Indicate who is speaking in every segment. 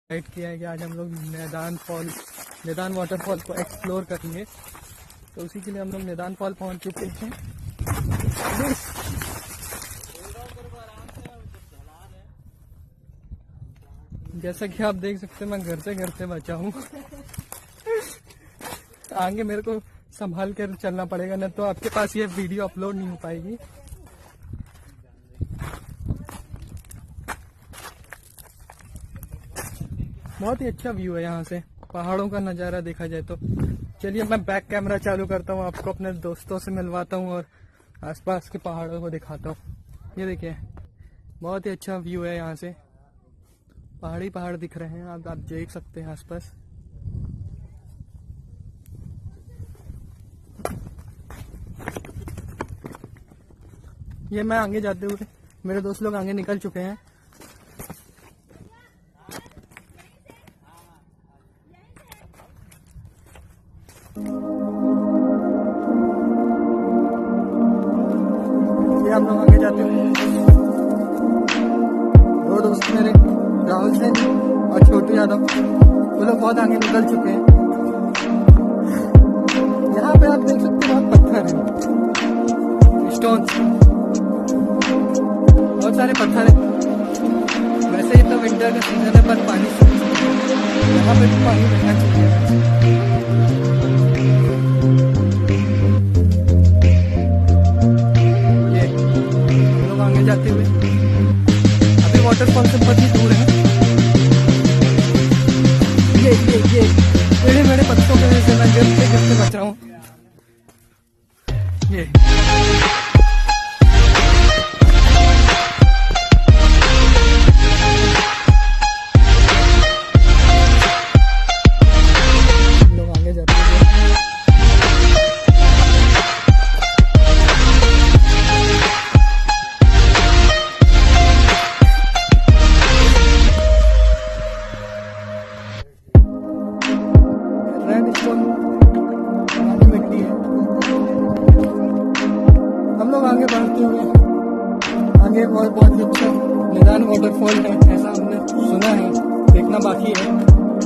Speaker 1: Decide किया है कि आज हम लोग निदान वाटरफॉल को एक्सप्लोर करेंगे। तो उसी के लिए हम लोग निदान फॉल पहुंच चुके हैं। जैसा कि आप देख सकते हैं मैं घर से बचा हूँ। आगे मेरे को संभाल कर चलना पड़ेगा, न तो आपके पास ये वीडियो अपलोड नहीं हो पाएगी। बहुत ही अच्छा व्यू है यहाँ से, पहाड़ों का नज़ारा देखा जाए तो। चलिए मैं बैक कैमरा चालू करता हूँ, आपको अपने दोस्तों से मिलवाता हूँ और आसपास के पहाड़ों को दिखाता हूँ। ये देखिए बहुत ही अच्छा व्यू है, यहाँ से पहाड़ दिख रहे हैं, आप देख सकते हैं आसपास। ये मैं आगे जाते हुए, मेरे दोस्त लोग आगे निकल चुके हैं। ये हम लोग आगे जाते हुए, दो दोस्त मेरे राहुल से और छोटू यादव, वो लोग बहुत आगे निकल चुके हैं। यहाँ पे आप देख सकते हैं बहुत पत्थर है, स्टोन, बहुत सारे पत्थर है। वैसे ही तो विंटर का सीजन है पर पानी यहाँ पे भी पानी बहना चाहिए। ये लोग आगे जाते हुए, अभी वाटरफॉल से बहुत ही दूर है। ये बड़े बड़े पत्थरों की वजह से मैं गिरते बच रहा हूँ। ये मिट्टी है। हम लोग आगे बढ़ते हुए, आगे बहुत ही अच्छा निदान वाटरफॉल है, ऐसा हमने सुना है, देखना बाकी है,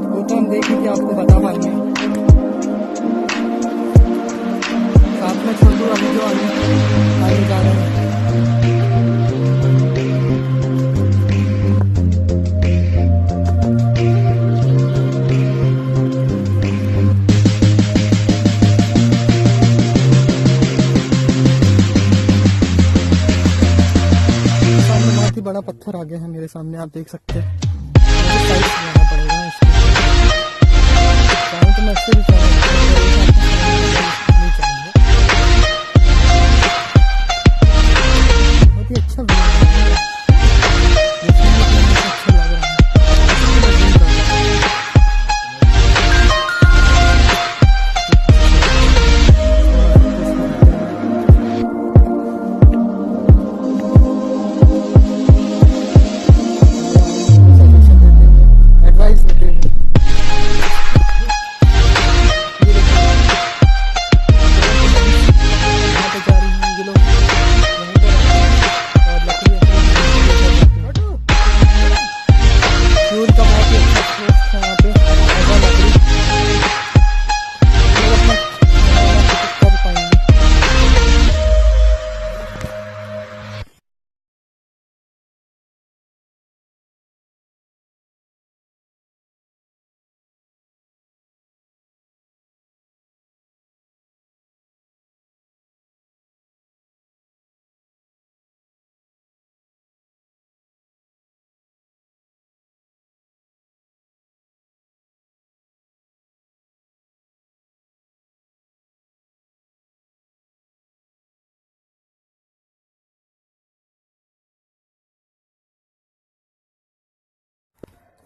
Speaker 1: वो तो हम देख के आपको बता पाएंगे। साथ में छोटू अभी जो आगे जा रहे हैं। बड़ा पत्थर आ गया है मेरे सामने, आप देख सकते हैं। मुझे साइड से जाना पड़ेगा इसके, तो मैं इससे भी नहीं चाहेंगे। बहुत ही अच्छा व्यू है, देखने में अच्छा लग रहा है।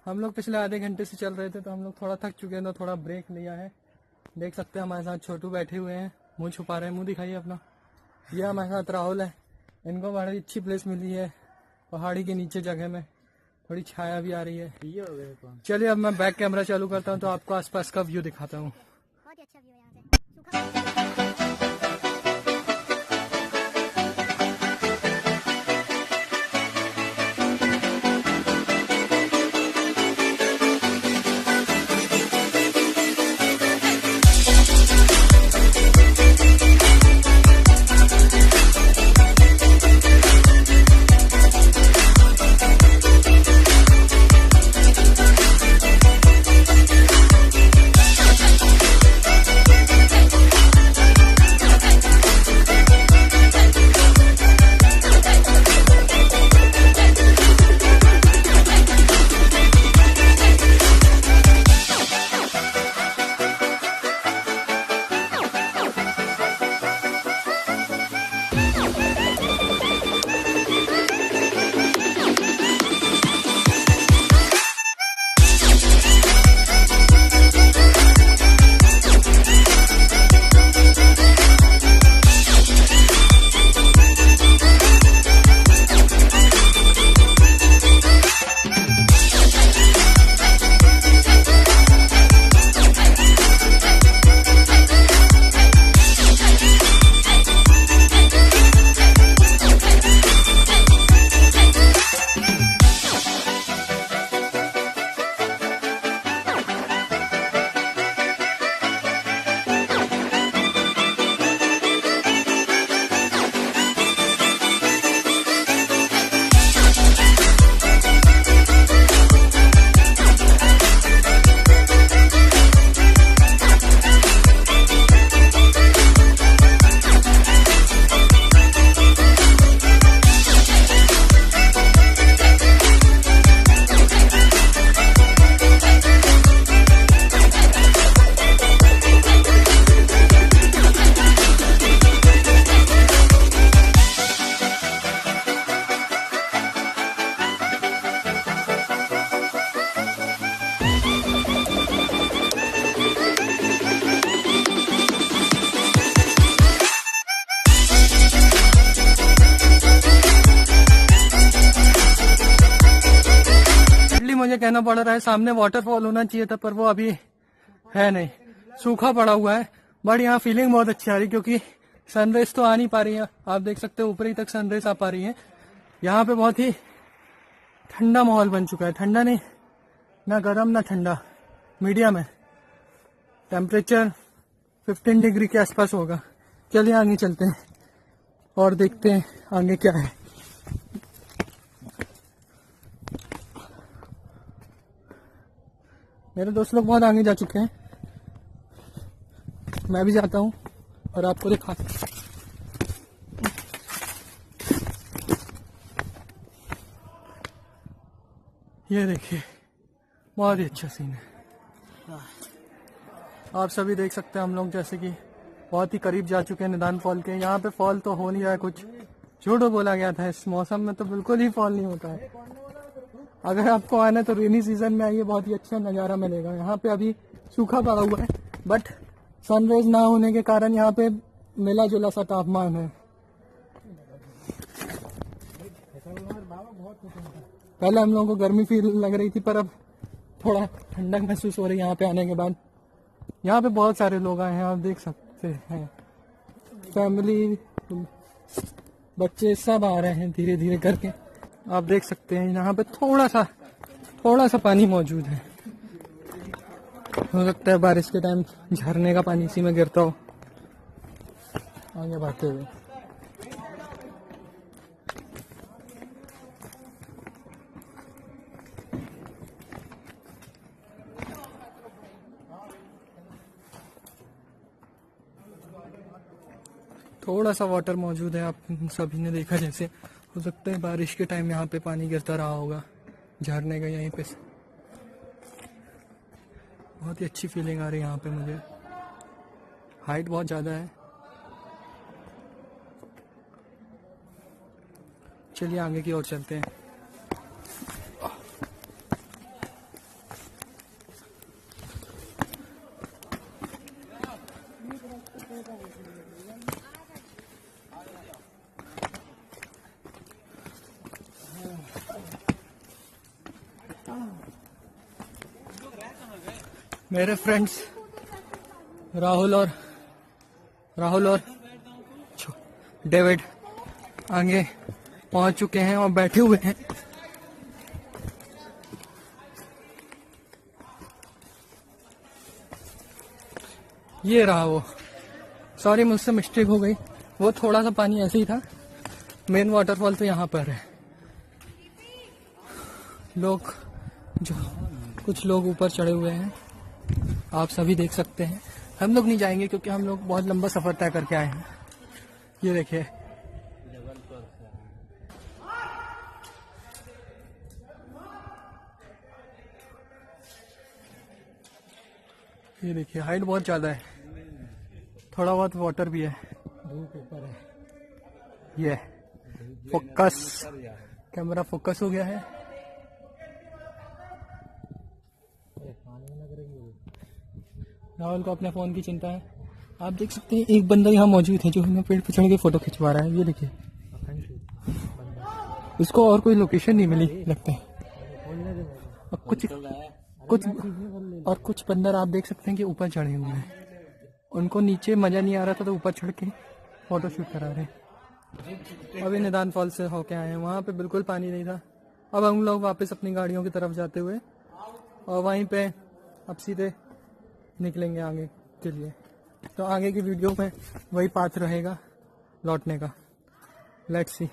Speaker 1: हम लोग पिछले आधे घंटे से चल रहे थे, तो हम लोग थोड़ा थक चुके हैं, तो थोड़ा ब्रेक लिया है। देख सकते हैं हमारे साथ छोटू बैठे हुए हैं, मुंह छुपा रहे हैं, मुंह दिखाइए अपना। ये हमारे साथ राहुल है, इनको बड़ी अच्छी प्लेस मिली है पहाड़ी के नीचे जगह में, थोड़ी छाया भी आ रही है। चलिए अब मैं बैक कैमरा चालू करता हूँ, तो आपको आसपास का व्यू दिखाता हूँ। कहना पड़ रहा है। सामने वाटरफॉल होना चाहिए था पर वो अभी है नहीं, सूखा पड़ा हुआ है। बट यहाँ फीलिंग बहुत अच्छी आ रही क्योंकि सनराइज तो आ नहीं पा रही है। आप देख सकते हो ऊपरी तक सनराइज आ पा रही है। यहाँ पे बहुत ही ठंडा माहौल बन चुका है। ठंडा नहीं, ना गर्म ना ठंडा, मीडियम है। टेम्परेचर 15 डिग्री के आसपास होगा। चलिए आगे चलते हैं और देखते हैं आगे क्या है। मेरे दोस्त लोग बहुत आगे जा चुके हैं, मैं भी जाता हूँ और आपको दिखाता हूँ। ये देखिए बहुत ही अच्छा सीन है। आप सभी देख सकते हैं हम लोग जैसे कि बहुत ही करीब जा चुके हैं निदान फॉल के। यहाँ पे फॉल तो हो नहीं रहा है, कुछ झूठ बोला गया था। इस मौसम में तो बिल्कुल ही फॉल नहीं होता है। अगर आपको आना है तो रेनी सीजन में आइए, बहुत ही अच्छा नज़ारा मिलेगा। यहाँ पे अभी सूखा पड़ा हुआ है बट सनराइज ना होने के कारण यहाँ पे मिला जुला सा तापमान है। पहले हम लोगों को गर्मी फील लग रही थी पर अब थोड़ा ठंडक महसूस हो रही है यहाँ पे आने के बाद। यहाँ पे बहुत सारे लोग आए हैं, आप देख सकते हैं। फैमिली, बच्चे सब आ रहे हैं धीरे धीरे करके। आप देख सकते हैं यहाँ पे थोड़ा सा पानी मौजूद है। हो सकता है बारिश के टाइम झरने का पानी इसी में गिरता हो। आगे बढ़ते हुए थोड़ा सा वाटर मौजूद है। आप सभी ने देखा जैसे, हो सकता है बारिश के टाइम यहाँ पे पानी गिरता रहा होगा झरने का। यहीं पे बहुत ही अच्छी फीलिंग आ रही है यहाँ पे मुझे। हाइट बहुत ज़्यादा है। चलिए आगे की ओर चलते हैं। मेरे फ्रेंड्स राहुल और डेविड आगे पहुंच चुके हैं और बैठे हुए हैं। ये रहा वो, सॉरी मुझसे मिस्टेक हो गई। वो थोड़ा सा पानी ऐसे ही था। मेन वाटरफॉल तो यहाँ पर है। कुछ लोग ऊपर चढ़े हुए हैं, आप सभी देख सकते हैं। हम लोग नहीं जाएंगे क्योंकि हम लोग बहुत लंबा सफर तय करके आए हैं। ये देखिए हाइट बहुत ज्यादा है। थोड़ा बहुत वाटर भी है। धूप ऊपर है। ये फोकस, कैमरा फोकस हो गया है। राहुल को अपने फोन की चिंता है। आप देख सकते हैं एक बंदा यहाँ मौजूद है जो हमें पेड़ पे चढ़ के फोटो खिंचवा रहा है। ये देखिए, इसको और कोई लोकेशन नहीं मिली लगता है। और कुछ बंदर आप देख सकते हैं कि ऊपर चढ़े हुए हैं। उनको नीचे मजा नहीं आ रहा था तो ऊपर चढ़ के फोटो शूट करा रहे हैं। अभी निदान फॉल से होके आए हैं, वहाँ पे बिल्कुल पानी नहीं था। अब हम लोग वापस अपनी गाड़ियों की तरफ जाते हुए और वहीं पे अब सीधे निकलेंगे आगे के लिए। तो आगे की वीडियो में वही पाथ रहेगा लौटने का। Let's see.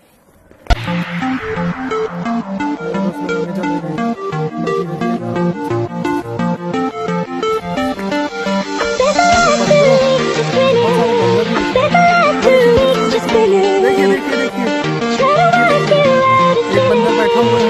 Speaker 1: देखिए एक बंदा बैठा हुआ है।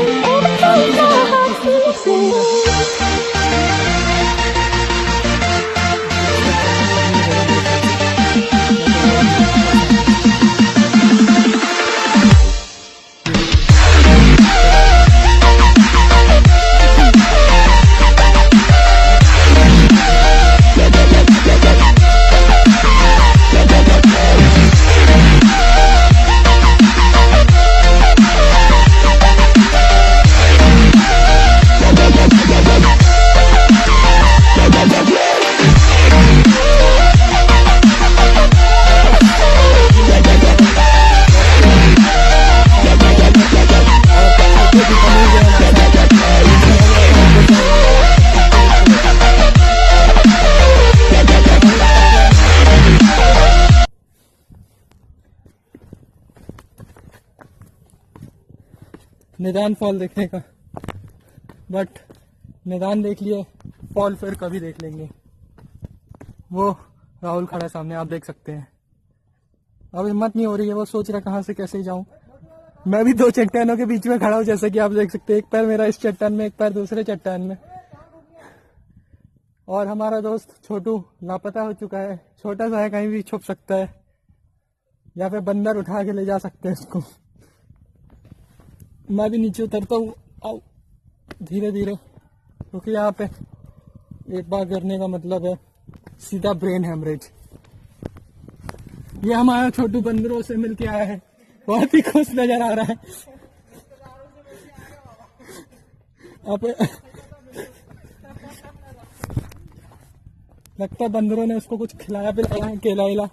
Speaker 1: निदान फॉल देखने का, बट निदान देख लिए, फॉल फिर कभी देख लेंगे। वो राहुल खड़ा है सामने, आप देख सकते हैं। अब हिम्मत नहीं हो रही है, वो सोच रहा कहाँ से कैसे जाऊं। मैं भी दो चट्टानों के बीच में खड़ा हूं, जैसे कि आप देख सकते हैं। एक पैर मेरा इस चट्टान में, एक पैर दूसरे चट्टान में। और हमारा दोस्त छोटू लापता हो चुका है। छोटा सा है, कहीं भी छुप सकता है, या फिर बंदर उठा के ले जा सकते हैं उसको। मैं भी नीचे उतरता हूँ, आओ धीरे धीरे, क्योंकि यहाँ पे एक बार गिरने का मतलब है सीधा ब्रेन हेमरेज। ये हमारा छोटू बंदरों से मिलके आया है, बहुत ही खुश नजर आ रहा है। आप लगता है बंदरों ने उसको कुछ खिलाया पिलाया है, केला वेला।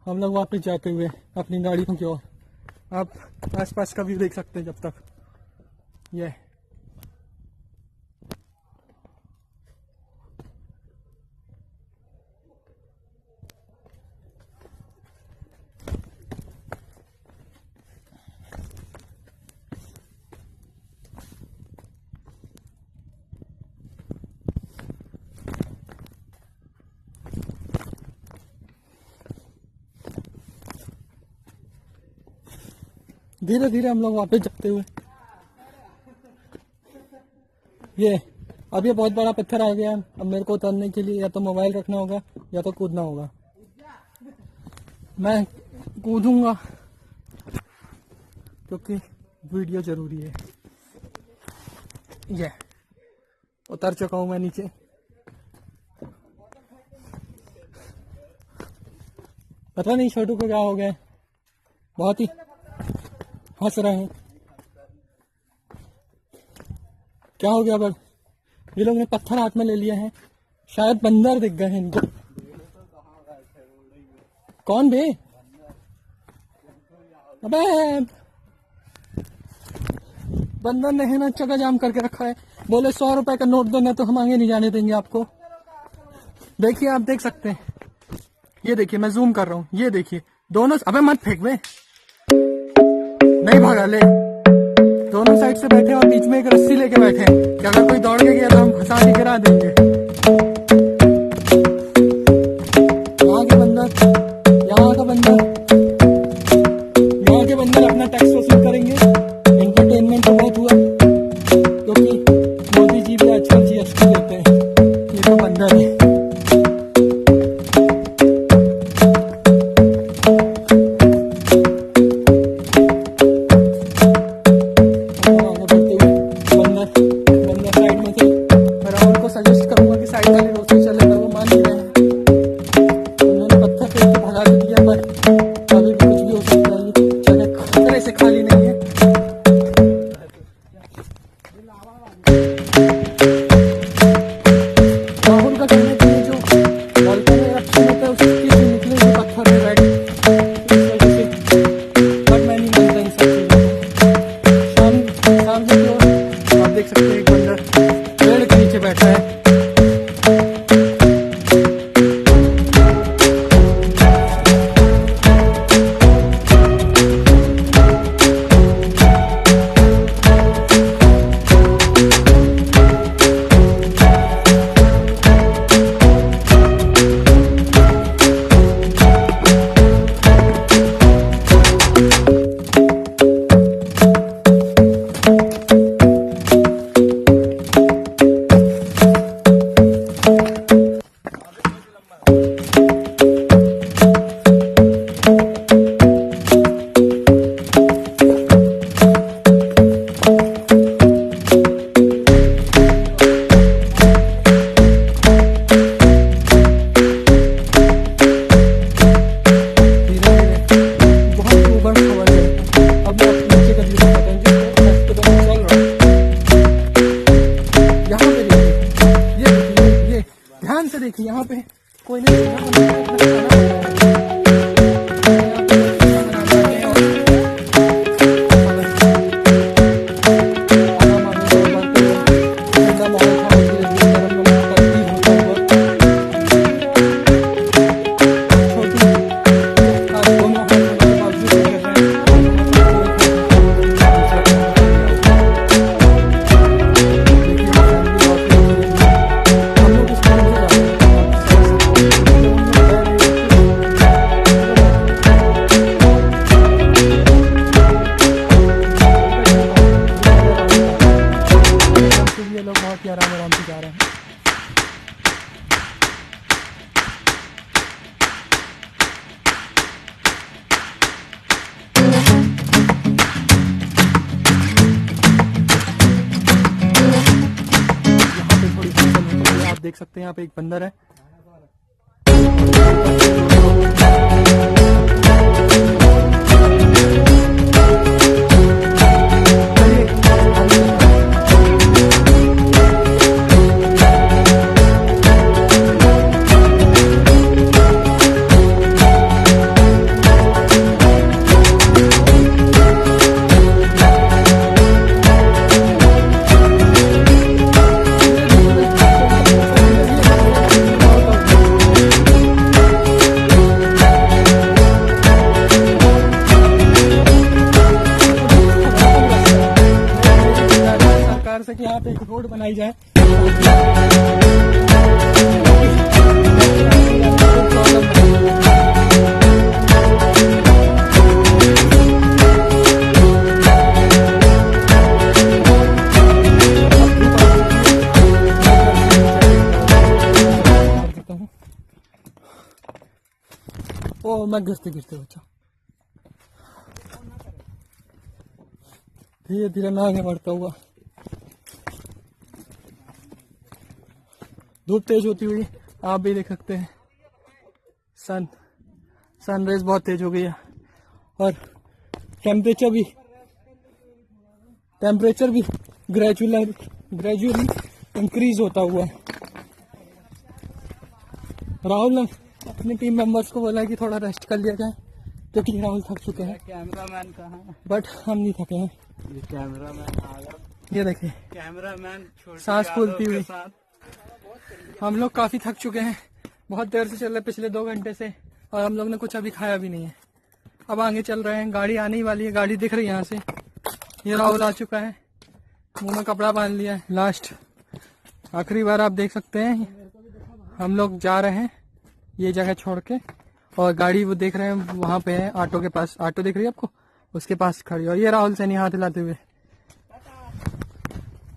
Speaker 1: हम लोग वापस जाते हुए अपनी गाड़ियों की ओर। आप आसपास का व्यू देख सकते हैं जब तक। ये धीरे धीरे हम लोग वापस जाते हुए। ये अब ये बहुत बड़ा पत्थर आ गया। अब मेरे को उतरने के लिए या तो मोबाइल रखना होगा या तो कूदना होगा। मैं कूदूंगा क्योंकि वीडियो जरूरी है। ये उतर चुका हूं मैं नीचे। पता नहीं छोटू को क्या हो गया, बहुत ही हंस रहे हैं। क्या हो गया? पर ये लोग ने पत्थर हाथ में ले लिया है, शायद बंदर दिख गए हैं इनको। कौन बे? अबे बंदर ने है ना जगह जाम करके रखा है। बोले 100 रुपए का नोट दो, ना तो हम आगे नहीं जाने देंगे आपको। देखिए, आप देख सकते हैं। ये देखिए, मैं जूम कर रहा हूँ। ये देखिए दोनों। अबे मत फेंक बे, नहीं भागा ले। दोनों साइड से बैठे और बीच में एक रस्सी लेके बैठे हैं कि अगर कोई दौड़ के गया तो हम फंसा के गिरा देंगे। यहाँ के बंदर, यहाँ का बंदर, यहाँ के बंदर अपना टैक्स वसूल करेंगे। एंटरटेनमेंट तो बहुत हुआ, क्योंकि मोदी जी भी आजकल GST लेते हैं। ये तो बंदर है। सजेस्ट करूंगा कि साइड वाली रोड से चले, पर वो मान नहीं रहे हैं। उन्होंने पत्थर फेंक के भगा तो दिया, पर अभी भी कुछ भी हो सकता है। जगह खतरे से खाली नहीं है। राहुल का कहना है जो वॉल्केनो एरप्शन होता है उसकी से निकले पत्थर में बैठ, इस वजह से। बट मैं नहीं मानता इन सब चीजों को। शाम से जो आप देख सकते हैं, एक बंदर पेड़ के नीचे बैठा है। ध्यान से देखिए, यहाँ पे कोई नहीं। देख सकते हैं यहाँ पे एक बंदर है। से कि यहाँ पे एक रोड बनाई जाए। ओ मैं गिरते गिरते बच्चा धीरे धीरे मैं आगे बढ़ता हुआ। धूप तेज होती हुई आप भी देख सकते हैं। सनराइज बहुत तेज हो गई है और टेम्परेचर भी ग्रेजुअली इंक्रीज होता हुआ है। राहुल ने अपनी टीम मेंबर्स को बोला है कि थोड़ा रेस्ट कर लिया जाए क्योंकि राहुल थक चुके हैं।
Speaker 2: कैमरामैन कहाँ है?
Speaker 1: बट हम नहीं थके हैं।
Speaker 2: ये कैमरामैन आ गया।
Speaker 1: ये देखिए
Speaker 2: कैमरामैन
Speaker 1: सांस फूलती हुई। हम लोग काफी थक चुके हैं, बहुत देर से चल रहे पिछले 2 घंटे से, और हम लोग ने कुछ अभी खाया भी नहीं है। अब आगे चल रहे हैं, गाड़ी आने ही वाली है, गाड़ी दिख रही है यहाँ से। ये राहुल आ चुका है, मुंह में कपड़ा बांध लिया है। लास्ट आखिरी बार आप देख सकते हैं हम लोग जा रहे हैं ये जगह छोड़ के, और गाड़ी वो देख रहे हैं वहां पे है, ऑटो के पास। ऑटो दिख रही है आपको, उसके पास खड़ी। और ये राहुल सैनी हाथ हिलाते हुए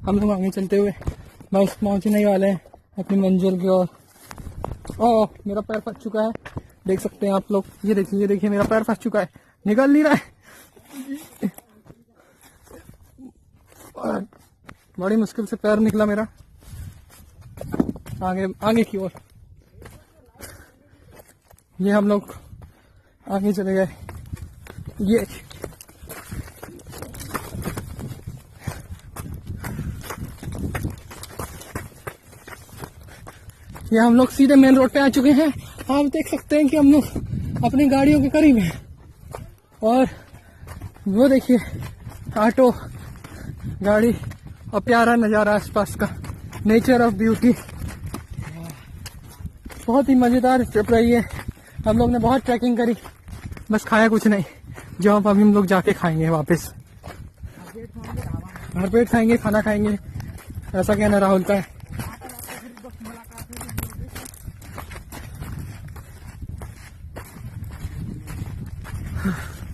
Speaker 1: हम लोग आगे चलते हुए बस पहुंचने ही वाले हैं अपनी मंजिल की ओर। ओह मेरा पैर फंस चुका है, देख सकते हैं आप लोग। ये देखिए मेरा पैर फंस चुका है, निकल नहीं रहा है। और बड़ी मुश्किल से पैर निकला मेरा आगे की ओर। ये हम लोग आगे चले गए। ये हम लोग सीधे मेन रोड पे आ चुके हैं। आप देख सकते हैं कि हम लोग अपनी गाड़ियों के करीब हैं, और वो देखिए ऑटो गाड़ी और प्यारा नज़ारा आसपास का, नेचर ऑफ ब्यूटी। बहुत ही मज़ेदार ट्रिप रही है। हम लोग ने बहुत ट्रैकिंग करी, बस खाया कुछ नहीं, जो अब अभी हम लोग जाके खाएंगे वापस। भरपेट खाएंगे, खाना खाएंगे, ऐसा कहना राहुल का है।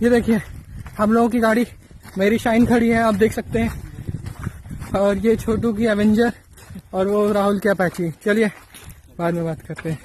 Speaker 1: ये देखिए हम लोगों की गाड़ी, मेरी शाइन खड़ी है, आप देख सकते हैं, और ये छोटू की एवेंजर, और वो राहुल की अपाची। चलिए बाद में बात करते हैं।